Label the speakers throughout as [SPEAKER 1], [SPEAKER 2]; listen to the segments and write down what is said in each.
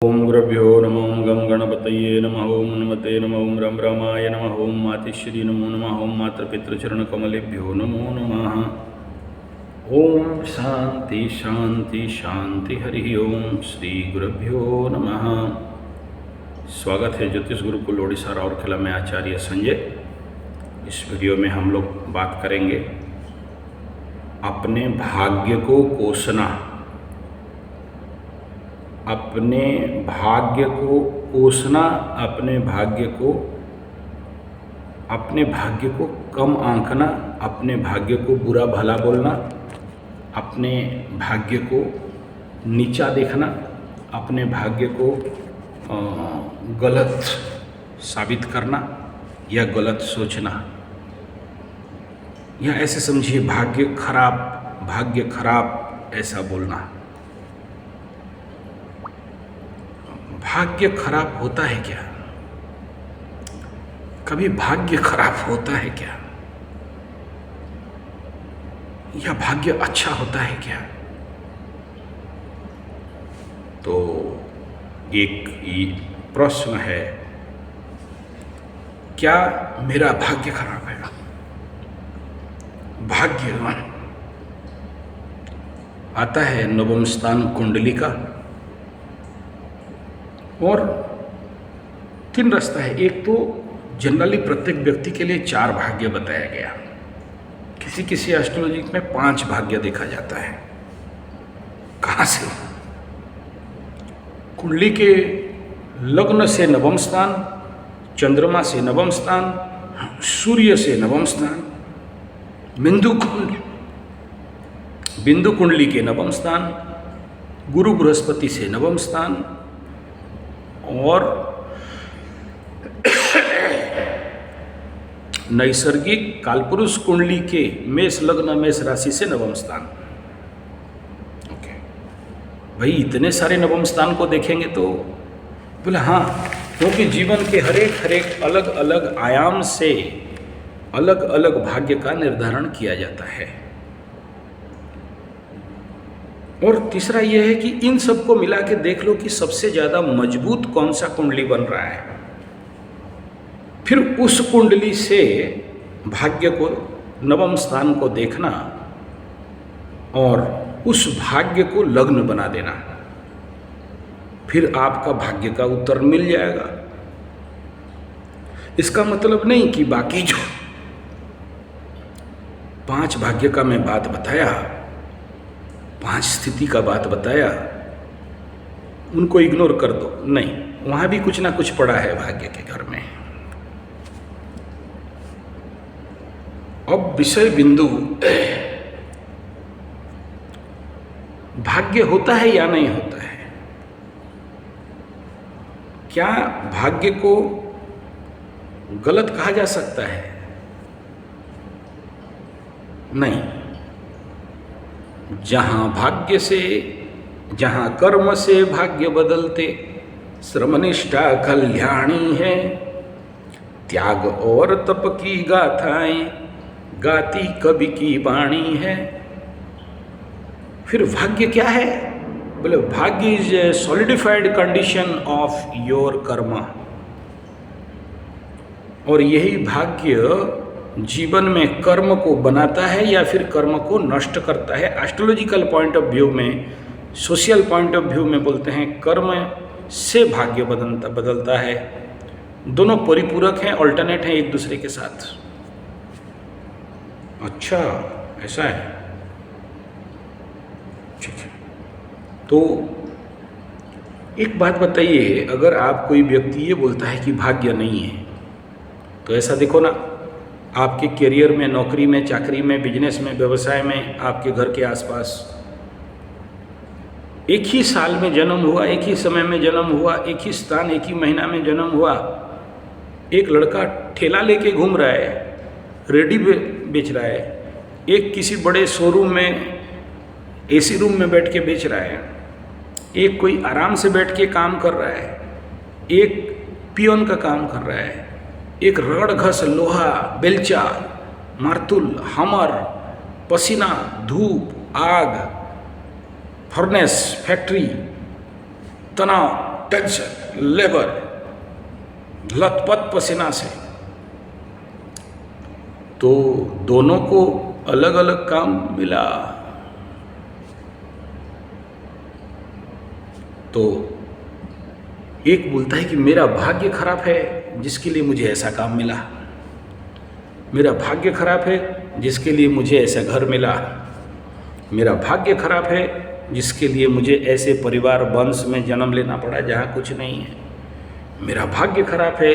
[SPEAKER 1] ओम गुरुभ्यो नमः ओम गम गणपतये नमः ओम नमते नमः ओम रम रामाय नमः ओम मातिश्री नमो नमः ओम मातृपितृचरणकमलेभ्यो नमो नमः। ओम शांति शांति शांति हरि ओम श्री गुरुभ्यो नमः। स्वागत है ज्योतिष गुरुकुल ओडिशा राउरकेला में आचार्य संजय। इस वीडियो में हम लोग बात करेंगे अपने भाग्य को कोसना। अपने भाग्य को कोसना, अपने भाग्य को कम आंकना, अपने भाग्य को बुरा भला बोलना, अपने भाग्य को नीचा देखना, अपने भाग्य को गलत साबित करना या गलत सोचना, या ऐसे समझिए भाग्य खराब ऐसा बोलना। भाग्य खराब होता है क्या? कभी भाग्य खराब होता है क्या? या भाग्य अच्छा होता है क्या? तो एक प्रश्न है, क्या मेरा भाग्य खराब है? भाग्य आता है नवम स्थान कुंडली का, और 3 रास्ता है। एक तो जनरली प्रत्येक व्यक्ति के लिए 4 भाग्य बताया गया, किसी किसी एस्ट्रोलॉजी में 5 भाग्य देखा जाता है। कहाँ से? कुंडली के लग्न से नवम स्थान, चंद्रमा से नवम स्थान, सूर्य से नवम स्थान, बिंदु कुंडली के नवम स्थान, गुरु बृहस्पति से नवम स्थान, और नैसर्गिक कालपुरुष कुंडली के मेष लग्न मेष राशि से नवम स्थान। ओके भाई, इतने सारे नवम स्थान को देखेंगे तो बोले हाँ, क्योंकि जीवन के हर एक अलग अलग आयाम से अलग अलग भाग्य का निर्धारण किया जाता है। और तीसरा यह है कि इन सबको मिला के देख लो कि सबसे ज़्यादा मजबूत कौन सा कुंडली बन रहा है। फिर उस कुंडली से भाग्य को, नवम स्थान को देखना और उस भाग्य को लग्न बना देना, फिर आपका भाग्य का उत्तर मिल जाएगा। इसका मतलब नहीं कि बाकी जो 5 भाग्य का मैं बात बताया, 5 स्थिति का बात बताया, उनको इग्नोर कर दो। नहीं, वहां भी कुछ ना कुछ पड़ा है भाग्य के घर में। अब विषय बिंदु, भाग्य होता है या नहीं होता है? क्या भाग्य को गलत कहा जा सकता है? नहीं। जहां कर्म से भाग्य बदलते, श्रमनिष्ठा कल्याणी है, त्याग और तप की गाथाएं गाती कवि की वाणी है। फिर भाग्य क्या है? बोले भाग्य is a solidified condition of your कर्म। और यही भाग्य जीवन में कर्म को बनाता है या फिर कर्म को नष्ट करता है। एस्ट्रोलॉजिकल पॉइंट ऑफ व्यू में, सोशल पॉइंट ऑफ व्यू में बोलते हैं कर्म से भाग्य बदलता है। दोनों परिपूरक हैं, अल्टरनेट हैं एक दूसरे के साथ। अच्छा, ऐसा है, ठीक है। तो एक बात बताइए, अगर आप कोई व्यक्ति ये बोलता है कि भाग्य नहीं है, तो ऐसा देखो ना, आपके करियर में, नौकरी में, चाकरी में, बिजनेस में, व्यवसाय में, आपके घर के आसपास एक ही साल में जन्म हुआ, एक ही समय में जन्म हुआ, एक ही स्थान, एक ही महीना में जन्म हुआ, एक लड़का ठेला लेके घूम रहा है, रेडी बेच रहा है, एक किसी बड़े शोरूम में एसी रूम में बैठ के बेच रहा है, एक कोई आराम से बैठ के काम कर रहा है, एक पियोन का काम कर रहा है, एक रगड़ घस, लोहा, बेलचा, मार्तुल, हमर, पसीना, धूप, आग, फर्नेस, फैक्ट्री, तनाव, टेंशन, लेबर, लथपथ पसीना से। तो दोनों को अलग अलग काम मिला। तो एक बोलता है कि मेरा भाग्य खराब है जिसके लिए मुझे ऐसा काम मिला, मेरा भाग्य खराब है जिसके लिए मुझे ऐसा घर मिला, मेरा भाग्य खराब है जिसके लिए मुझे ऐसे परिवार वंश में जन्म लेना पड़ा जहाँ कुछ नहीं है, मेरा भाग्य खराब है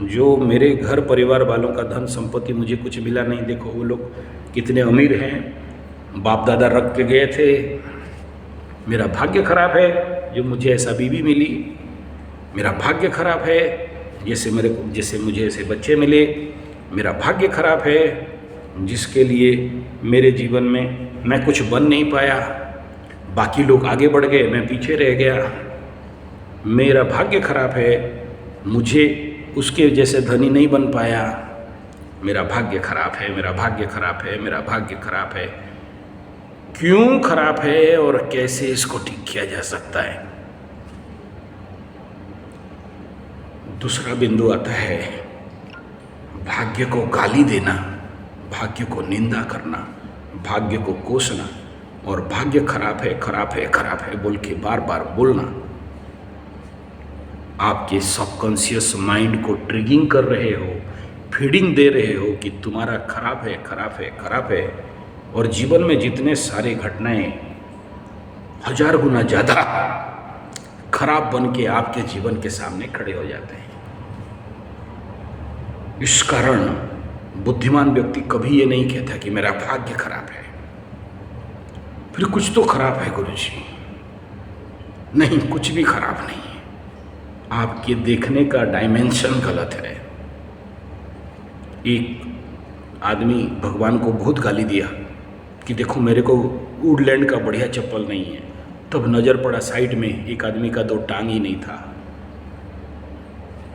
[SPEAKER 1] जो मेरे घर परिवार वालों का धन संपत्ति मुझे कुछ मिला नहीं। देखो वो लोग कितने अमीर हैं, बाप दादा रख के गए थे। मेरा भाग्य खराब है जो मुझे ऐसा बीवी मिली, मेरा भाग्य खराब है जैसे मुझे ऐसे बच्चे मिले, मेरा भाग्य खराब है जिसके लिए मेरे जीवन में मैं कुछ बन नहीं पाया, बाकी लोग आगे बढ़ गए, मैं पीछे रह गया। मेरा भाग्य खराब है, मुझे उसके जैसे धनी नहीं बन पाया, मेरा भाग्य खराब है, मेरा भाग्य खराब है, मेरा भाग्य खराब है। क्यों खराब है और कैसे इसको ठीक किया जा सकता है? दूसरा बिंदु आता है भाग्य को गाली देना, भाग्य को निंदा करना, भाग्य को कोसना और भाग्य खराब है, खराब है, खराब है बोल के बार बार बोलना। आपके सबकॉन्शियस माइंड को ट्रिगिंग कर रहे हो, फीडिंग दे रहे हो कि तुम्हारा खराब है, खराब है, खराब है। और जीवन में जितने सारे घटनाएं 1000 गुना ज़्यादा खराब बन के आपके जीवन के सामने खड़े हो जाते हैं। इस कारण बुद्धिमान व्यक्ति कभी ये नहीं कहता कि मेरा भाग्य खराब है। फिर कुछ तो खराब है गुरुजी। नहीं, कुछ भी खराब नहीं है, आपके देखने का डायमेंशन गलत है। एक आदमी भगवान को बहुत गाली दिया कि देखो मेरे को वुडलैंड का बढ़िया चप्पल नहीं है। तब नज़र पड़ा साइड में एक आदमी का 2 टांग ही नहीं था,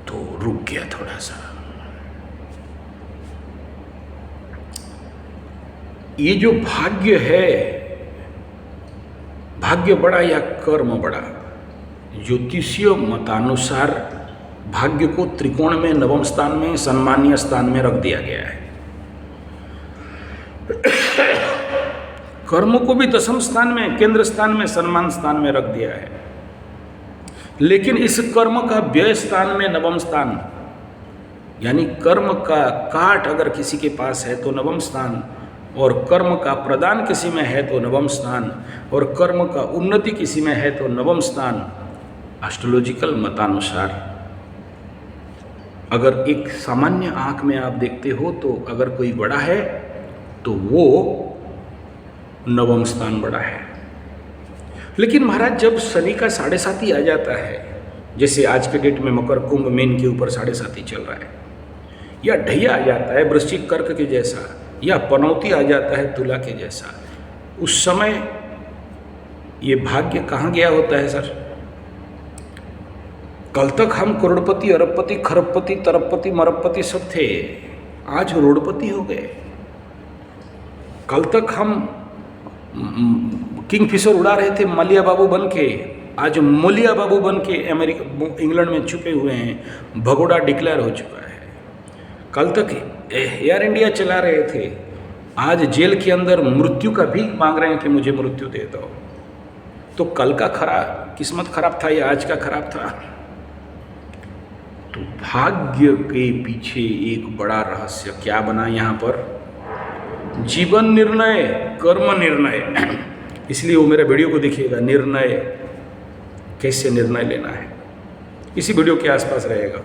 [SPEAKER 1] तो रुक गया थोड़ा सा। ये जो भाग्य है, भाग्य बड़ा या कर्म बड़ा, ज्योतिषीय मतानुसार भाग्य को त्रिकोण में 9वें स्थान में सम्मानीय स्थान में रख दिया गया है। कर्म को भी 10वें स्थान में, केंद्र स्थान में, सम्मान स्थान में रख दिया है। लेकिन इस कर्म का व्यय स्थान में 9वें स्थान, यानी कर्म का काट अगर किसी के पास है तो 9वें स्थान, और कर्म का प्रदान किसी में है तो 9वें स्थान, और कर्म का उन्नति किसी में है तो 9वें स्थान। एस्ट्रोलॉजिकल मतानुसार अगर एक सामान्य आंख में आप देखते हो तो अगर कोई बड़ा है तो वो 9वें स्थान बड़ा है। लेकिन महाराज जब शनि का 7.5 आ जाता है, जैसे आज के डेट में मकर कुंभ मीन के ऊपर 7.5 चल रहा है, या ढैया आ जाता है वृश्चिक कर्क के जैसा, या पनौती आ जाता है तुला के जैसा, उस समय ये भाग्य कहाँ गया होता है सर? कल तक हम करोड़पति, अरबपति, खरबपति, तरबपति, मरबपति सब थे, आज रोडपति हो गए। कल तक हम किंगफिशर उड़ा रहे थे मालिया बाबू बन के, आज मोलिया बाबू बन के अमेरिका इंग्लैंड में छुपे हुए हैं, भगोड़ा डिक्लेयर हो चुका है। कल तक एयर इंडिया चला रहे थे, आज जेल के अंदर मृत्यु का भीख मांग रहे हैं कि मुझे मृत्यु दे दो। तो कल का खराब किस्मत खराब था या आज का खराब था? तो भाग्य के पीछे एक बड़ा रहस्य क्या बना यहाँ पर? जीवन निर्णय, कर्म निर्णय। इसलिए वो मेरे वीडियो को देखिएगा, निर्णय कैसे निर्णय लेना है, इसी वीडियो के आसपास रहेगा।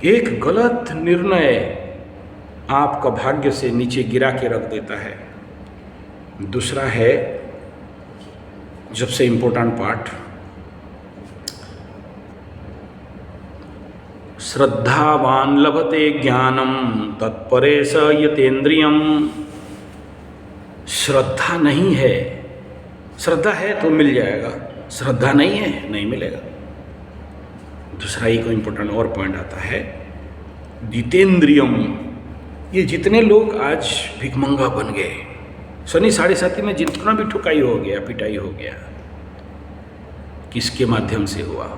[SPEAKER 1] एक गलत निर्णय आपका भाग्य से नीचे गिरा के रख देता है। दूसरा है सबसे इम्पोर्टेंट पार्ट, श्रद्धावान लभते ज्ञानम तत्परेश यतेन्द्रियम। श्रद्धा नहीं है, श्रद्धा है तो मिल जाएगा, श्रद्धा नहीं है नहीं मिलेगा। दूसरा एक इम्पोर्टेंट और पॉइंट आता है जितेंद्रियम। ये जितने लोग आज भिखमंगा बन गए, शनि 7.5 में जितना भी ठुकाई हो गया, पिटाई हो गया, किसके माध्यम से हुआ?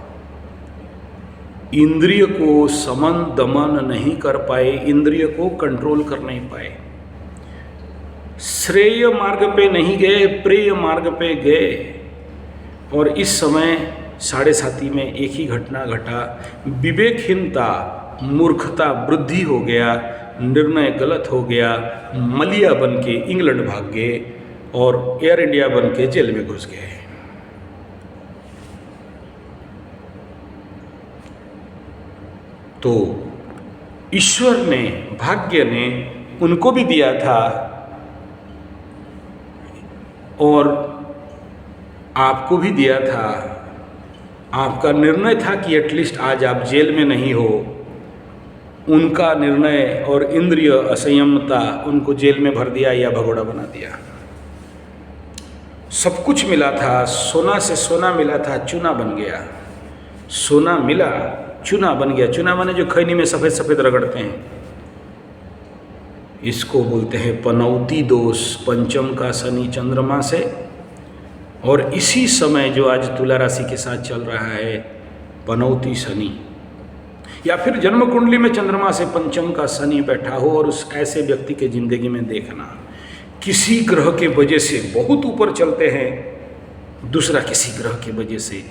[SPEAKER 1] इंद्रिय को समन दमन नहीं कर पाए, इंद्रिय को कंट्रोल कर नहीं पाए, श्रेय मार्ग पे नहीं गए, प्रेय मार्ग पे गए। और इस समय 7.5 में एक ही घटना घटा, विवेकहीनता, मूर्खता वृद्धि हो गया, निर्णय गलत हो गया, मलिया बन के इंग्लैंड भाग गए और एयर इंडिया बन के जेल में घुस गए। तो ईश्वर ने, भाग्य ने उनको भी दिया था और आपको भी दिया था। आपका निर्णय था कि एटलीस्ट आज आप जेल में नहीं हो। उनका निर्णय और इंद्रिय असंयमता उनको जेल में भर दिया या भगोड़ा बना दिया। सब कुछ मिला था, सोना से सोना मिला था, चूना बन गया। सोना मिला, चूना बन गया। चूना माने जो खैनी में सफ़ेद सफ़ेद रगड़ते हैं, इसको बोलते हैं पनौती दोष, पंचम का शनि चंद्रमा से। और इसी समय जो आज तुला राशि के साथ चल रहा है, पनौती शनि, या फिर जन्म कुंडली में चंद्रमा से पंचम का शनि बैठा हो और उस ऐसे व्यक्ति के जिंदगी में देखना किसी ग्रह के वजह से बहुत ऊपर चलते हैं, दूसरा किसी ग्रह के वजह से,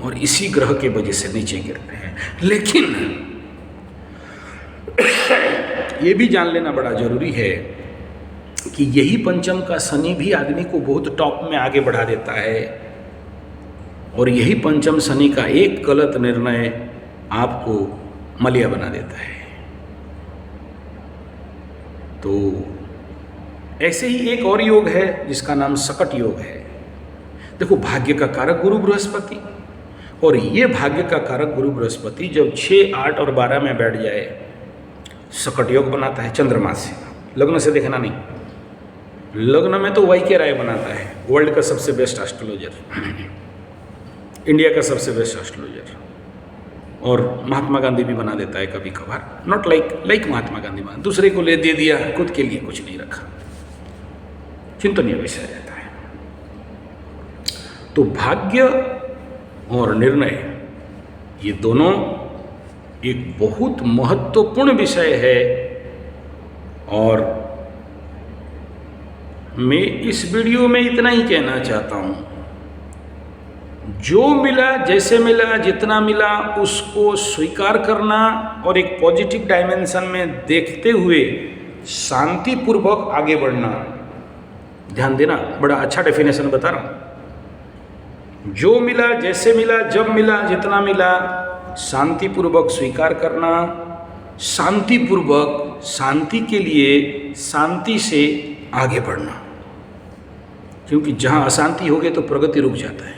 [SPEAKER 1] और इसी ग्रह के वजह से नीचे गिरते हैं। लेकिन ये भी जान लेना बड़ा जरूरी है कि यही पंचम का शनि भी आदमी को बहुत टॉप में आगे बढ़ा देता है, और यही पंचम शनि का एक गलत निर्णय आपको मलिया बना देता है। तो ऐसे ही एक और योग है जिसका नाम सकट योग है। देखो, भाग्य का कारक गुरु बृहस्पति, और ये भाग्य का कारक गुरु बृहस्पति जब 6, 8 और 12 में बैठ जाए, सकट योग बनाता है चंद्रमा से। लग्न से देखना नहीं, लग्न में तो YK राय बनाता है, वर्ल्ड का सबसे बेस्ट एस्ट्रोलॉजर, इंडिया का सबसे बेस्ट एस्ट्रोलॉजर, और महात्मा गांधी भी बना देता है कभी कभार, नॉट लाइक महात्मा गांधी बना, दूसरे को ले दे दिया, खुद के लिए कुछ नहीं रखा, चिंतनीय विषय रहता है। तो भाग्य और निर्णय, ये दोनों एक बहुत महत्वपूर्ण विषय है। और मैं इस वीडियो में इतना ही कहना चाहता हूँ, जो मिला, जैसे मिला, जितना मिला, उसको स्वीकार करना और एक पॉजिटिव डायमेंशन में देखते हुए शांतिपूर्वक आगे बढ़ना। ध्यान देना, बड़ा अच्छा डेफिनेशन बता रहा हूँ। जो मिला, जैसे मिला, जब मिला, जितना मिला, शांतिपूर्वक स्वीकार करना, शांतिपूर्वक, शांति के लिए शांति से आगे बढ़ना। क्योंकि जहाँ अशांति हो गई तो प्रगति रुक जाता है।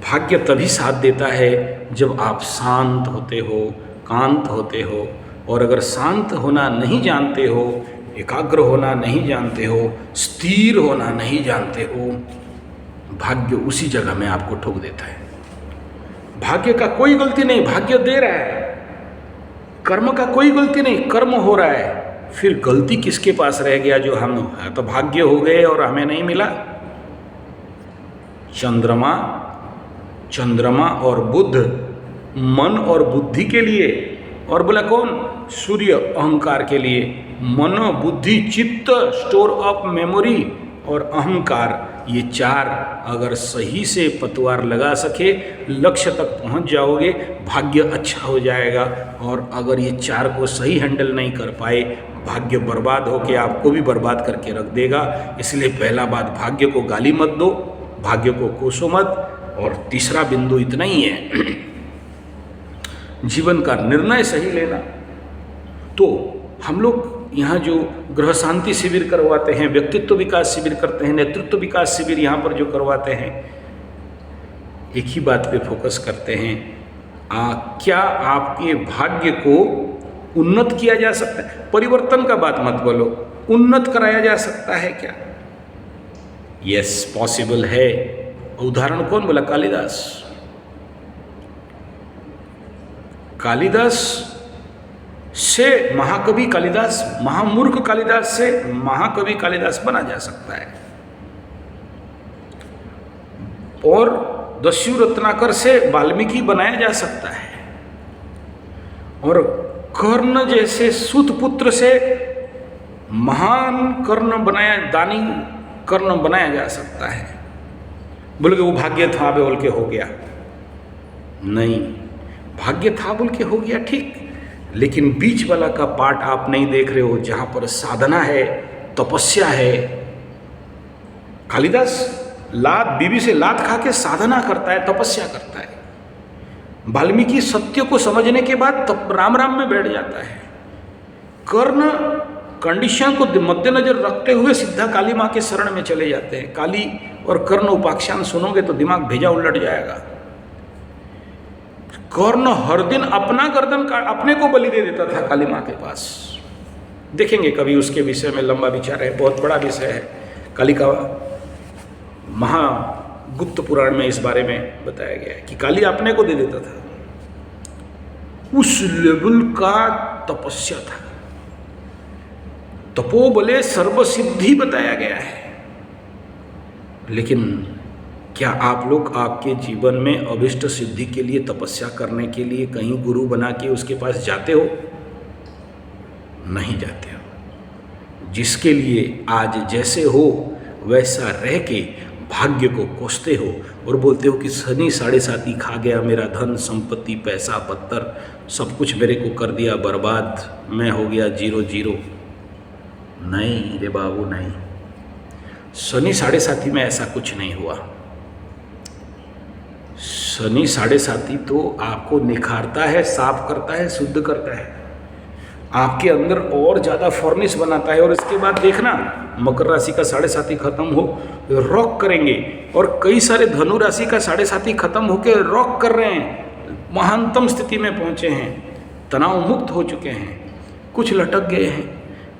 [SPEAKER 1] भाग्य तभी साथ देता है जब आप शांत होते हो, कांत होते हो। और अगर शांत होना नहीं जानते हो, एकाग्र होना नहीं जानते हो, स्थिर होना नहीं जानते हो, भाग्य उसी जगह में आपको ठोक देता है। भाग्य का कोई गलती नहीं, भाग्य दे रहा है। कर्म का कोई गलती नहीं, कर्म हो रहा है। फिर गलती किसके पास रह गया? जो हम तो भाग्य हो गए और हमें नहीं मिला। चंद्रमा और बुध मन और बुद्धि के लिए, और बोला कौन? सूर्य अहंकार के लिए। मनो, बुद्धि, चित्त, स्टोर ऑफ मेमोरी और अहंकार, ये 4 अगर सही से पतवार लगा सके, लक्ष्य तक पहुंच जाओगे, भाग्य अच्छा हो जाएगा। और अगर ये 4 को सही हैंडल नहीं कर पाए, भाग्य बर्बाद होके आपको भी बर्बाद करके रख देगा। इसलिए पहला बात, भाग्य को गाली मत दो, भाग्य को कोसो मत। और तीसरा बिंदु इतना ही है, जीवन का निर्णय सही लेना। तो हम लोग यहाँ जो ग्रह शांति शिविर करवाते हैं, व्यक्तित्व विकास शिविर करते हैं, नेतृत्व विकास शिविर यहाँ पर जो करवाते हैं, एक ही बात पे फोकस करते हैं, क्या आपके भाग्य को उन्नत किया जा सकता है? परिवर्तन का बात मत बोलो, उन्नत कराया जा सकता है क्या? यस, पॉसिबल है। उदाहरण कौन बोला? कालिदास से महाकवि कालिदास, महामूर्ख कालिदास से महाकवि कालिदास बना जा सकता है। और दस्यु रत्नाकर से वाल्मीकि बनाया जा सकता है, और कर्ण जैसे सूत पुत्र से महान कर्ण बनाया, दानी कर्ण बनाया जा सकता है। बोल के वो भाग्य था बोल के हो गया, नहीं, भाग्य था बोल के हो गया ठीक, लेकिन बीच वाला का पार्ट आप नहीं देख रहे हो, जहां पर साधना है, तपस्या है। कालिदास लात, बीवी से लात खा के साधना करता है, तपस्या करता है। वाल्मीकि सत्य को समझने के बाद तब राम राम में बैठ जाता है। कर्ण कंडीशन को मद्देनजर रखते हुए सीधा काली माँ के शरण में चले जाते हैं। काली और कर्ण उपाख्यान सुनोगे तो दिमाग भेजा उलट जाएगा। कर्ण हर दिन अपना गर्दन का अपने को बलि दे देता था काली माँ के पास। देखेंगे कभी उसके विषय में, लंबा विचार है, बहुत बड़ा विषय है। काली का महागुप्त पुराण में इस बारे में बताया गया है कि काली अपने को दे देता था। उस लेवल का तपस्या था, तपोबले सर्वसिद्धि बताया गया है। लेकिन क्या आप लोग आपके जीवन में अभिष्ट सिद्धि के लिए, तपस्या करने के लिए कहीं गुरु बना के उसके पास जाते हो? नहीं जाते हो। जिसके लिए आज जैसे हो वैसा रह के भाग्य को कोसते हो और बोलते हो कि शनि 7.5 खा गया, मेरा धन संपत्ति पैसा पत्तर सब कुछ मेरे को कर दिया बर्बाद, मैं हो गया 0-0। नहीं रे बाबू, नहीं, शनि 7.5 में ऐसा कुछ नहीं हुआ। शनि 7.5 तो आपको निखारता है, साफ करता है, शुद्ध करता है, आपके अंदर और ज़्यादा फर्निश बनाता है। और इसके बाद देखना, मकर राशि का 7.5 खत्म हो, रॉक करेंगे, और कई सारे धनु राशि का 7.5 खत्म होकर रॉक कर रहे हैं, महानतम स्थिति में पहुँचे हैं, तनाव मुक्त हो चुके हैं। कुछ लटक गए हैं,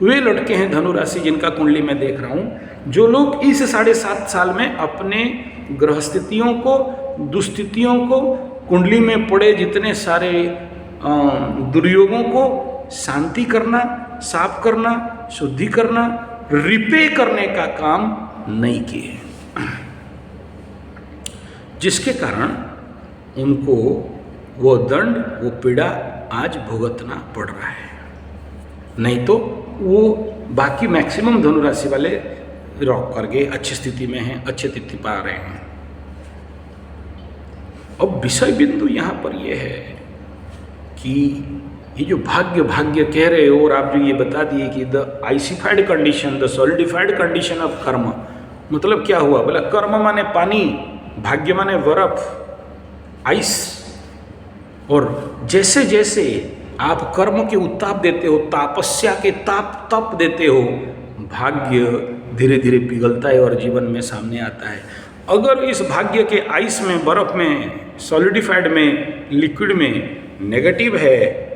[SPEAKER 1] वे लटके हैं धनु राशि जिनका कुंडली मैं देख रहा हूँ, जो लोग इस 7.5 साल में अपने ग्रह स्थितियों को, दुस्थितियों को, कुंडली में पड़े जितने सारे दुर्योगों को शांति करना, साफ करना, शुद्धि करना, रिपे करने का काम नहीं किए, जिसके कारण उनको वो दंड, वो पीड़ा आज भुगतना पड़ रहा है। नहीं तो वो बाकी मैक्सिमम धनुराशि वाले रॉक कर गए, अच्छी स्थिति में हैं, अच्छे तिथि पा रहे हैं। अब विषय बिंदु यहाँ पर यह है कि ये जो भाग्य भाग्य कह रहे हो, और आप जो ये बता दिए कि the ossified condition, the solidified condition of कर्म, मतलब क्या हुआ? बोला कर्म माने पानी, भाग्य माने बर्फ, आइस। और जैसे जैसे आप कर्म के उत्ताप देते हो, तपस्या के तप देते हो, भाग्य धीरे धीरे पिघलता है और जीवन में सामने आता है। अगर इस भाग्य के आइस में, बर्फ में, सॉलिडिफाइड में, लिक्विड में नेगेटिव है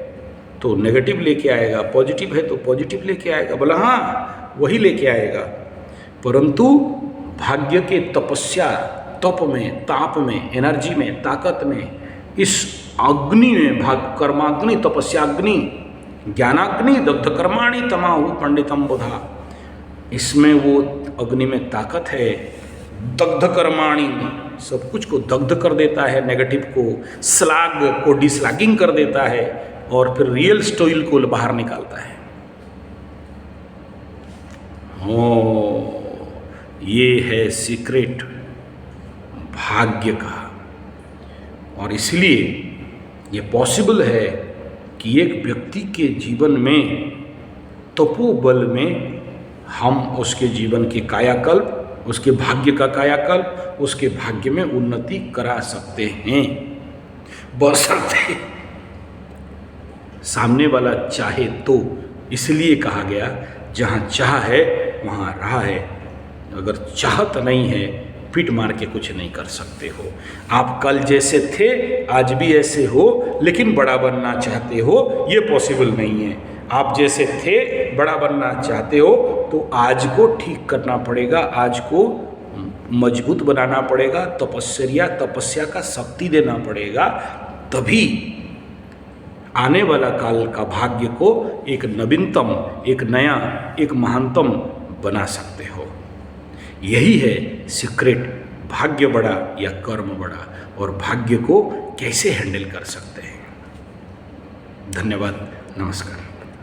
[SPEAKER 1] तो नेगेटिव लेके आएगा, पॉजिटिव है तो पॉजिटिव लेके आएगा। बोला हाँ, वही लेके आएगा। परंतु भाग्य के तपस्या, तप में, ताप में, एनर्जी में, ताकत में, इस अग्नि में, कर्माग्नि, तपस्याग्नि, ज्ञानाग्नि, दग्ध कर्माणि तमाहु पंडितम बुधा, इसमें वो अग्नि में ताकत है। दग्ध कर्माणि, सब कुछ को दग्ध कर देता है, नेगेटिव को, स्लाग को डिस्लागिंग कर देता है, और फिर रियल स्टोइल को बाहर निकालता है। ये है सीक्रेट भाग्य का। और इसलिए ये पॉसिबल है कि एक व्यक्ति के जीवन में तपोबल में हम उसके जीवन के कायाकल्प, उसके भाग्य का कायाकल्प, उसके भाग्य में उन्नति करा सकते हैं, बशर्ते सामने वाला चाहे तो। इसलिए कहा गया जहाँ चाह है वहाँ राह है। अगर चाहत नहीं है, पीट मार के कुछ नहीं कर सकते हो। आप कल जैसे थे आज भी ऐसे हो, लेकिन बड़ा बनना चाहते हो, ये पॉसिबल नहीं है। आप जैसे थे बड़ा बनना चाहते हो तो आज को ठीक करना पड़ेगा, आज को मजबूत बनाना पड़ेगा, तपस्या का शक्ति देना पड़ेगा, तभी आने वाला काल का भाग्य को एक नवीनतम, एक नया, एक महानतम बना सकते हो। यही है सीक्रेट भाग्य बड़ा या कर्म बड़ा, और भाग्य को कैसे हैंडल कर सकते हैं। धन्यवाद, नमस्कार।